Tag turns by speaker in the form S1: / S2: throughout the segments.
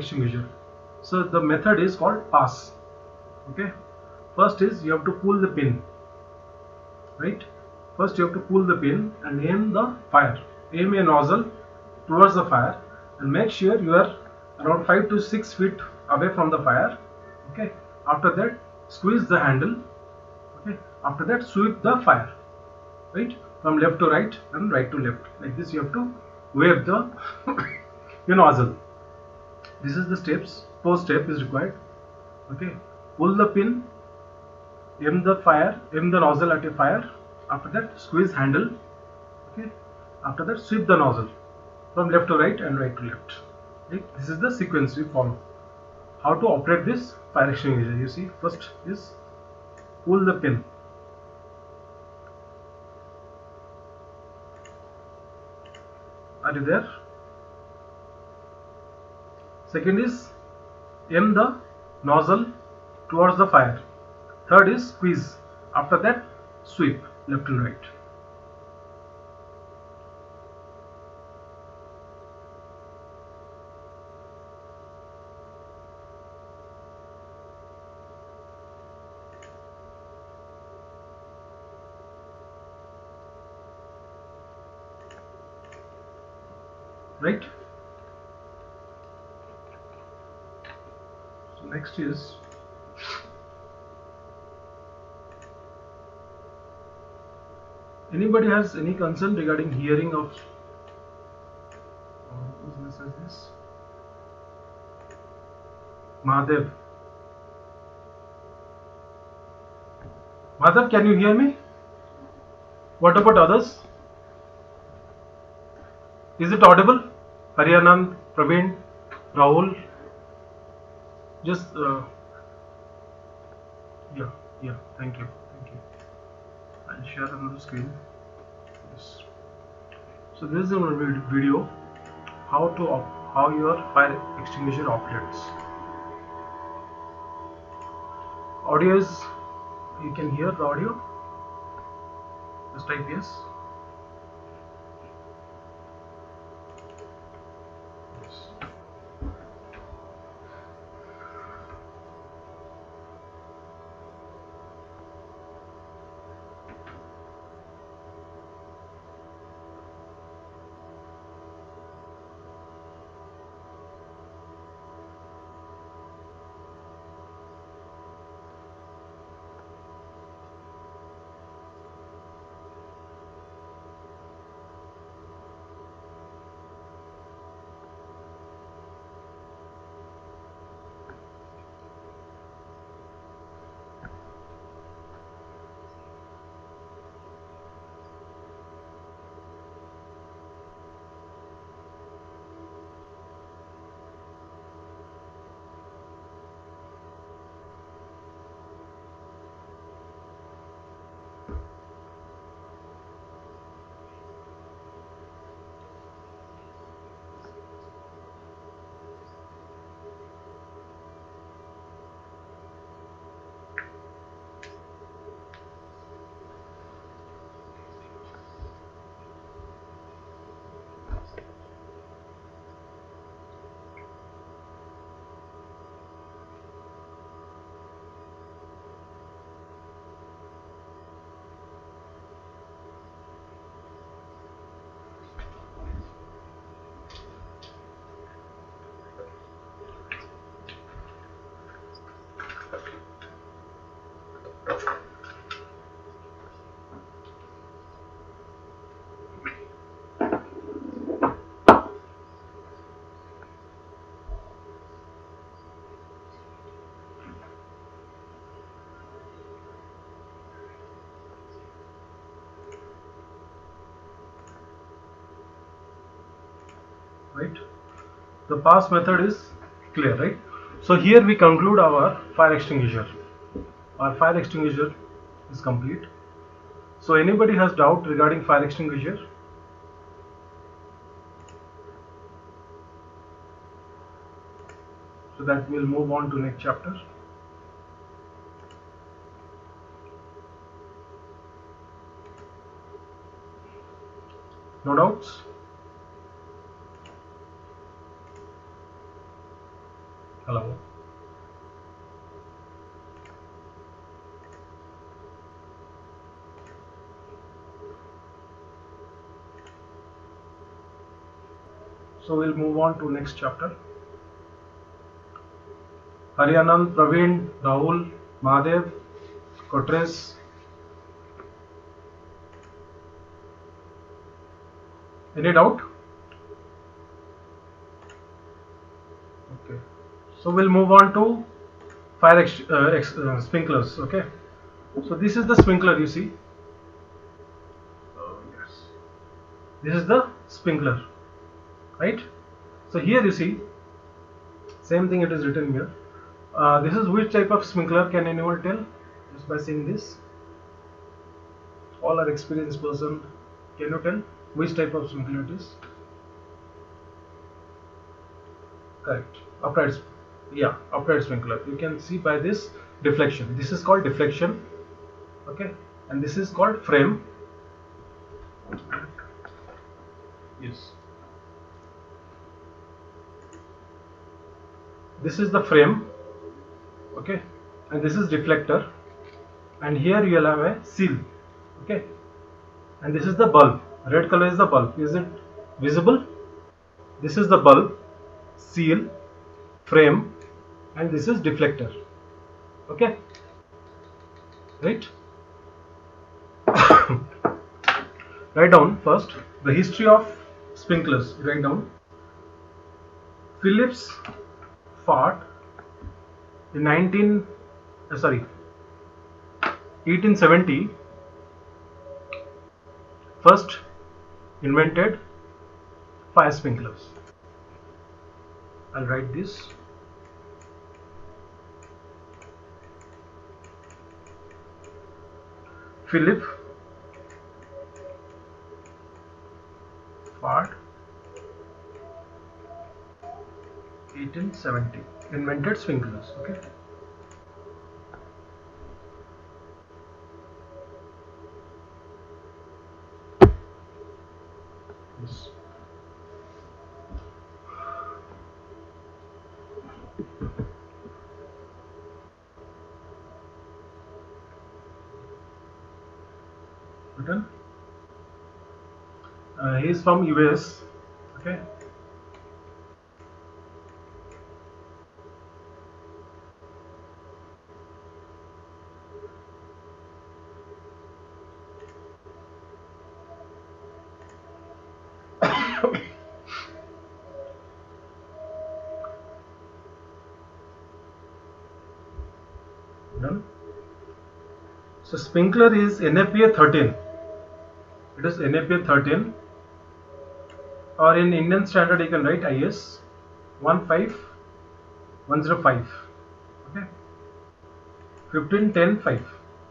S1: extinguisher. So the method is called pass. Okay, first is you have to pull the pin, right? First you have to pull the pin and aim the fire, aim a nozzle towards the fire, and make sure you are around 5 to 6 feet away from the fire. Okay, after that squeeze the handle. Okay, after that sweep the fire, right, from left to right and right to left. Like this you have to wave the your nozzle. This is the steps. Fourth step is required. Okay, pull the pin, aim the fire, aim the nozzle at a fire. After that squeeze handle. Okay, after that sweep the nozzle from left to right and right to left. Okay, this is the sequence we follow. How to operate this fire extinguisher? You see, first is pull the pin. Are you there? Second is aim the nozzle towards the fire. Third is squeeze. After that sweep left and right. Right? So next is anybody has any concern regarding hearing of whose message is Mahadev? Madhav, can you hear me? What about others? Is it audible? Harianand, Praveen, Rahul? Just yeah, thank you. I'll share another screen. Yes. So this is a video how your fire extinguisher operates. Audio is, you can hear the audio. Just type yes. Right? The pass method is clear, right? So here we conclude our fire extinguisher. Our fire extinguisher is complete. So anybody has doubt regarding fire extinguisher? So that we'll move on to next chapter. No doubts? Hello. So we'll move on to next chapter. Harianand, Praveen, Rahul, Mahadev, Kotres. Any doubt? Okay. So we'll move on to sprinklers. Okay. So this is the sprinkler, you see. Yes. This is the sprinkler, right? So here you see, same thing it is written here. This is which type of sprinkler? Can anyone tell? Just by seeing this, all are experienced person. Can you tell which type of sprinkler it is? Correct. Upright. Yeah, upright sprinkler. You can see by this deflection. This is called deflection. Okay, and this is called frame. Yes. This is the frame. Okay, and this is deflector, and here you will have a seal. Okay, and this is the bulb. Red color is the bulb. Is it visible? This is the bulb, seal, frame, and this is deflector. Okay, right? Write down first the history of sprinklers. Write down. Philips Fart in 1870 first invented fire sprinklers. I'll write this. Philip Fart 1870 invented sprinklers. Okay. Yes. Written. He is from US. Okay. Done. So sprinkler is NFPA 13. It is NFPA 13, or in Indian standard you can write IS 15105. Okay, 1510.5.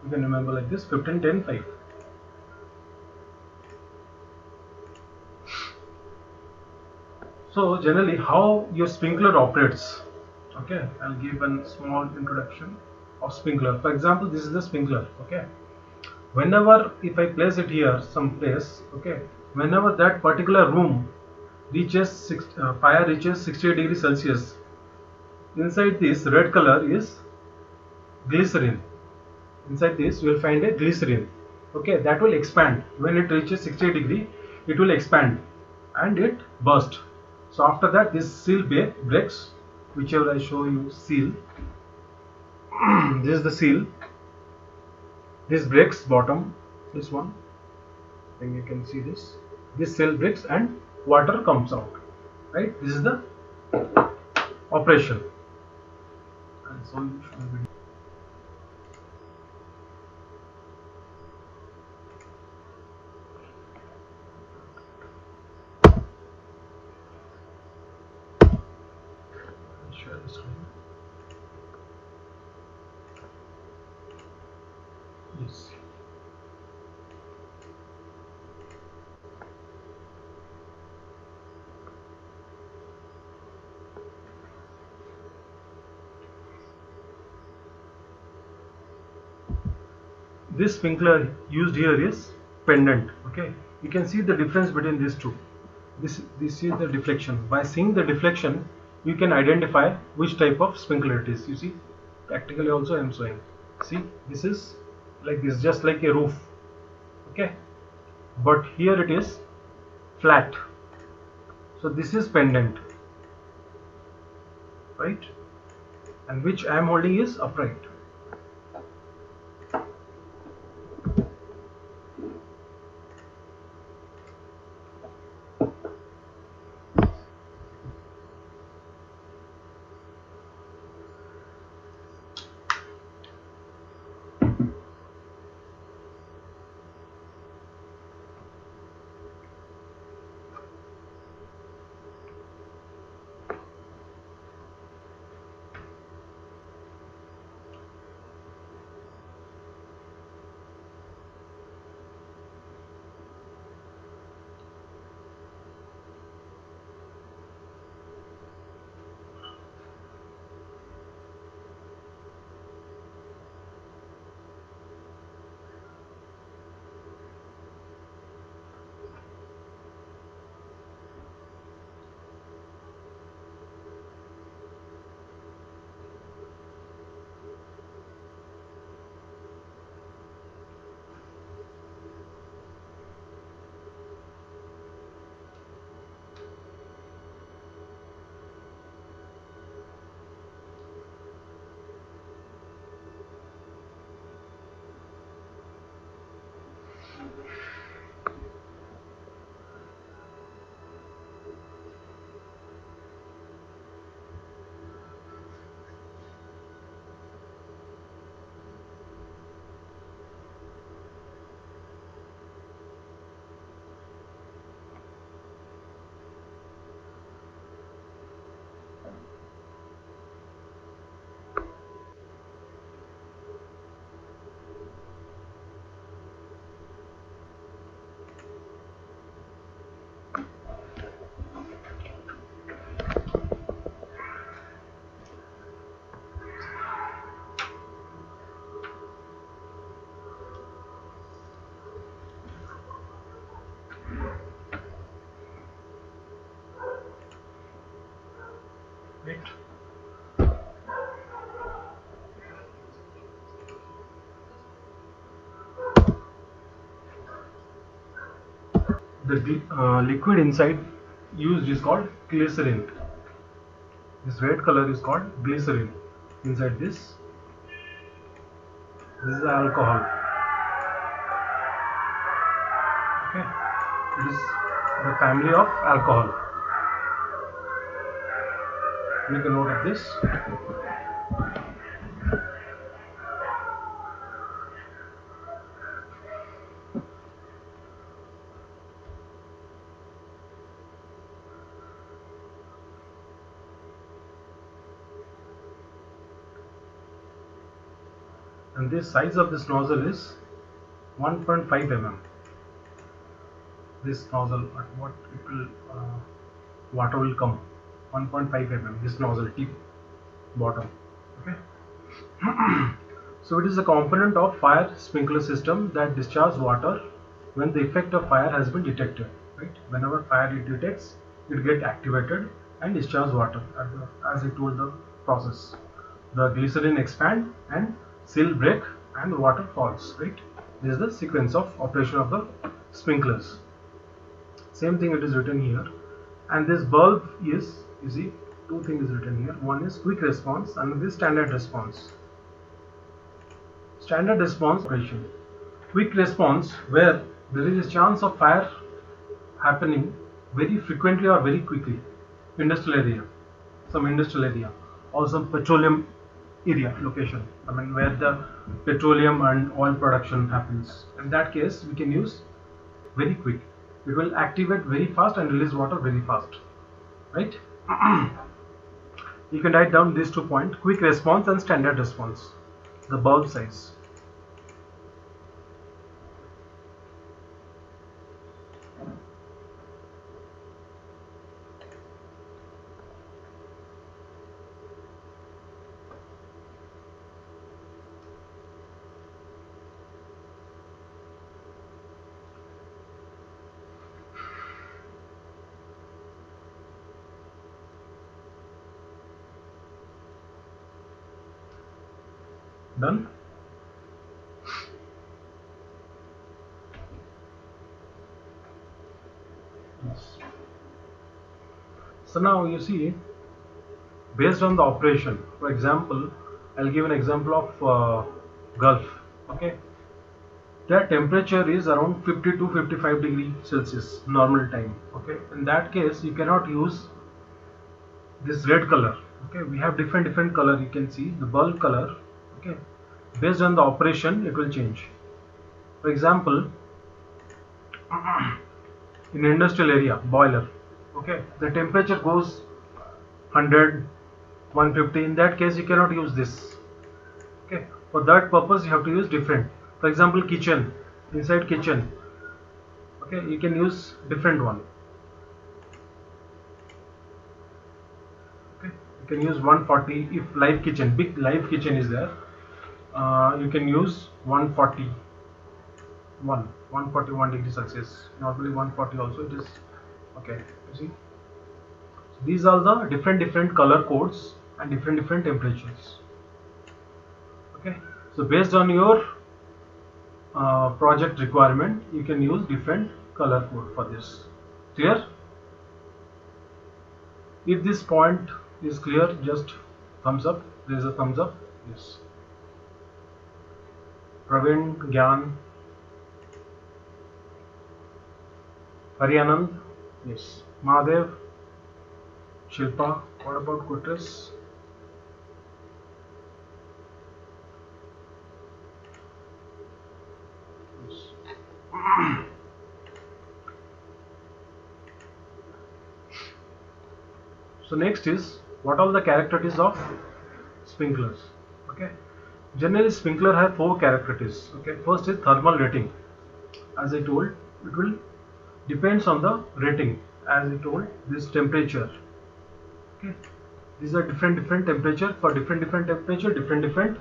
S1: You can remember like this, 1510.5. So generally how your sprinkler operates. Okay, I'll give a small introduction of sprinkler. For example, this is the sprinkler. Okay, whenever if I place it here some place, okay, whenever that particular room reaches fire reaches 68 degrees Celsius, inside this red color is glycerin. Inside this you will find a glycerin. Okay, that will expand. When it reaches 68 degree, it will expand and it burst. So after that this seal breaks, whichever I show you seal. This is the seal. This breaks bottom, this one, and you can see this. This seal breaks and water comes out. Right? This is the operation. And so you should be. Share the screen. Yes. This sprinkler used here is pendant. Okay, you can see the difference between these two. This is the deflection. By seeing the deflection, you can identify which type of sprinkler it is. You see, practically also I am showing. See, this is like this, just like a roof, okay, but here it is flat, so this is pendant, right, and which I am holding is upright. Right. The liquid inside used is called glycerin. This red color is called glycerin. Inside this is alcohol. Okay, it is the family of alcohol. Make a note of this. And this size of this nozzle is 1.5 mm. This nozzle, what it will, water will come 1.5 mm. This nozzle tip bottom. Okay. So it is a component of fire sprinkler system that discharges water when the effect of fire has been detected. Right? Whenever fire it detects, it gets activated and discharge water. As I told the process, the glycerin expand and seal break and water falls. Right? This is the sequence of operation of the sprinklers. Same thing it is written here, and this bulb is, you see, two things is written here. One is quick response and this standard response. Standard response operation. Quick response, where there is a chance of fire happening very frequently or very quickly. Industrial area, some industrial area, or some petroleum area location. I mean, where the petroleum and oil production happens. In that case, we can use very quick. It will activate very fast and release water very fast. Right? You can write down these 2 points: quick response and standard response. The bulb size. Done. Yes. So now you see, based on the operation, for example, I'll give an example of Gulf. Okay, their temperature is around 50 to 55 degree Celsius normal time. Okay, in that case you cannot use this red color. Okay, we have different color. You can see the bulb color. Okay, based on the operation it will change. For example, in industrial area boiler, okay, the temperature goes 100, 150. In that case you cannot use this. Okay, for that purpose you have to use different. For example, kitchen, inside kitchen, okay, you can use different one. Okay, you can use 140. If live kitchen, big live kitchen is there, you can use 141 degree Celsius. Normally 140 also it is. Okay, you see, so these are the different color codes and different temperatures. Okay, so based on your project requirement you can use different color code for this. Clear? If this point is clear, just thumbs up. There is a thumbs up. Yes. Praveen, Gyan, Harianand, yes. Mahadev, Shilpa. What about Kutris? Yes. So next is, what are the characteristics of sprinklers? Okay, generally sprinkler have four characteristics. Okay, first is thermal rating. As I told, it will depends on the rating. As I told, this temperature. Okay, these are different temperature. For different temperature, different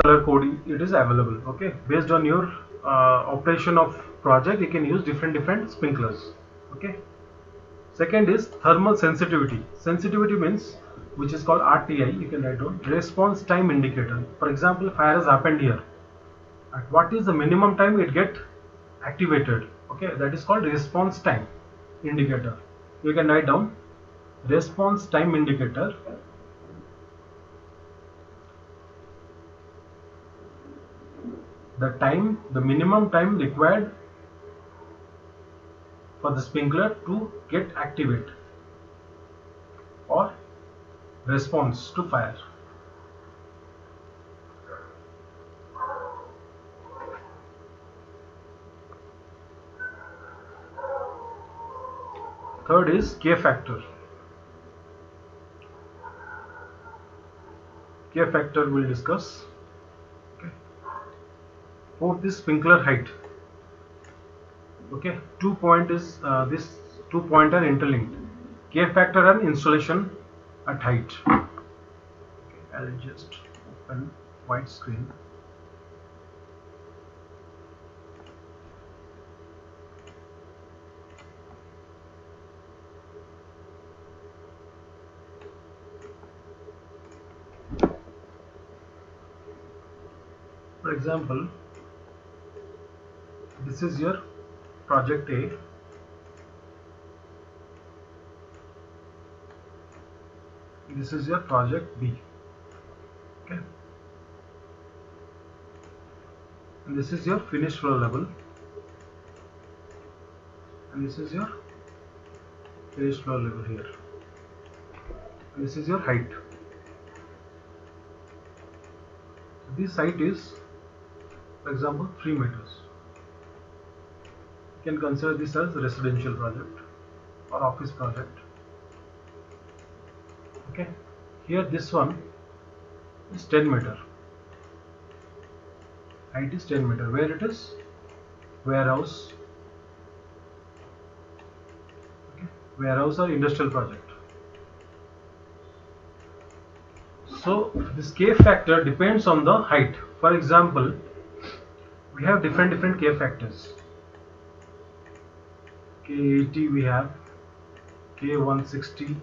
S1: color code it is available. Okay, based on your operation of project you can use different sprinklers. Okay, second is thermal sensitivity. Sensitivity means, which is called RTI, you can write down, response time indicator. For example, fire has happened here, at what is the minimum time it get activated? Okay, that is called response time indicator. You can write down response time indicator. The minimum time required for the sprinkler to get activate or response to fire. Third is K factor. K factor we'll discuss. Okay. Fourth is sprinkler height. Okay, this 2 point are interlinked. K factor and installation at height. Okay, I'll just open white screen. For example, this is your project A. This is your project B. Okay, and this is your finished floor level, and this is your finished floor level here, and this is your height. This height is, for example, 3 meters. You can consider this as a residential project or office project. Okay, here this one is 10 meter. Height is 10 meter. Where it is? Warehouse. Okay, warehouse or industrial project. So this K factor depends on the height. For example, we have different K factors. K80 we have, K160,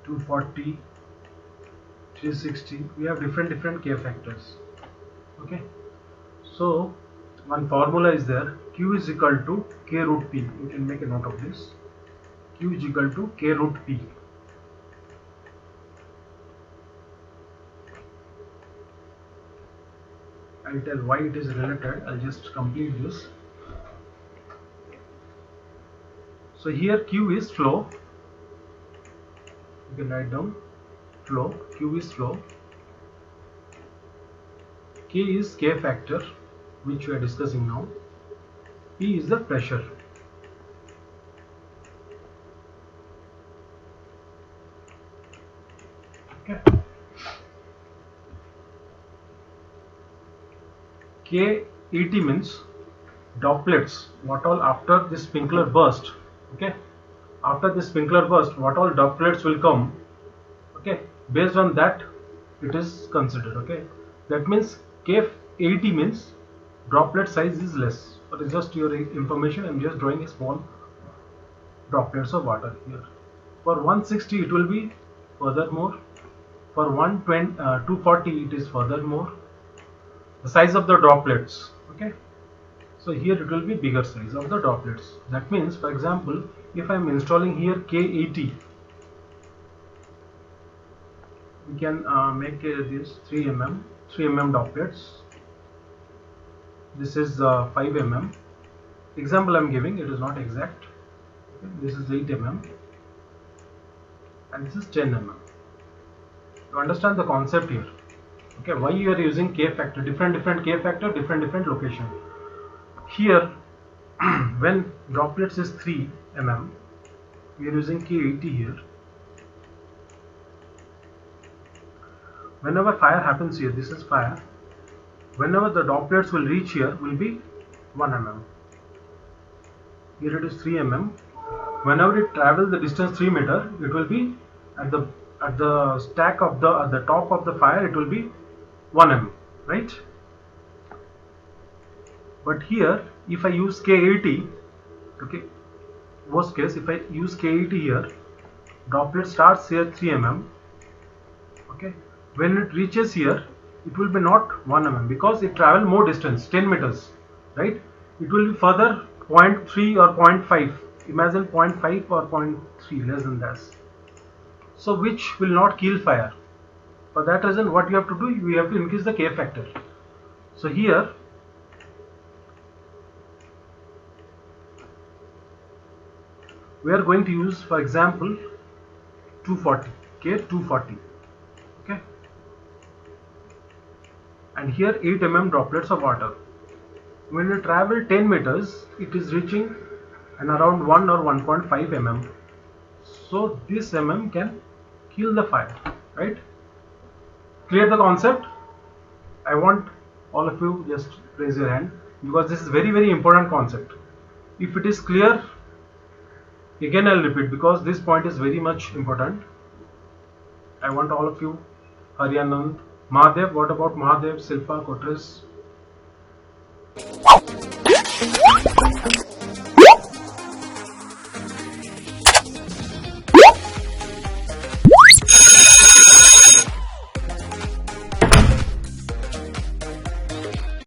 S1: 240, 360. We have different K factors. Okay. So one formula is there. Q is equal to K root P. You can make a note of this. Q is equal to K root P. I'll tell why it is related. I'll just complete this. So here Q is flow. You can write down flow. Q is flow. K is K factor, which we are discussing now. P is the pressure. Okay. KET means droplets. What all after the sprinkler burst? Okay. After the sprinkler burst, what all droplets will come? Okay. Based on that, it is considered. Okay. That means KET means droplet size is less. But it's just your information. I'm just drawing a small droplets of water here. For 160 it will be further more. For 240 it is further more. The size of the droplets. Okay. So here it will be bigger size of the droplets. That means, for example, if I am installing here KET, we can make this 3 mm droplets. This is 5 mm. Example I am giving, it is not exact. Okay. This is 8 mm and this is 10 mm. You understand the concept here. Okay, why you are using K factor? Different K factor, different location. Here, when droplets is 3 mm, we are using KET here. Whenever fire happens here, this is fire. Whenever the droplets will reach here, will be 1 mm. Here it is 3 mm. Whenever it travels the distance 3 meter, it will be at the stack of at the top of the fire. It will be 1 mm, right? But here, if I use KET, okay, worst case, if I use KET here, droplet starts here 3 mm. Okay, when it reaches here, it will be not 1 mm because it travel more distance, 10 meters, right? It will be further 0.3 or 0.5. Imagine 0.5 or 0.3, less than that. So which will not kill fire. For that reason, what you have to do, you have to increase the K factor. So here, we are going to use, for example, 240, K240. Okay, and here 8 mm droplets of water. When you travel 10 meters, it is reaching and around 1 or 1.5 mm. So this mm can kill the fire, right? Clear the concept? I want all of you just raise your hand because this is very important concept. If it is clear, again I'll repeat because this point is very much important. I want all of you, Haryanand, Mahadev, what about Mahadev, Silpa, Kotris?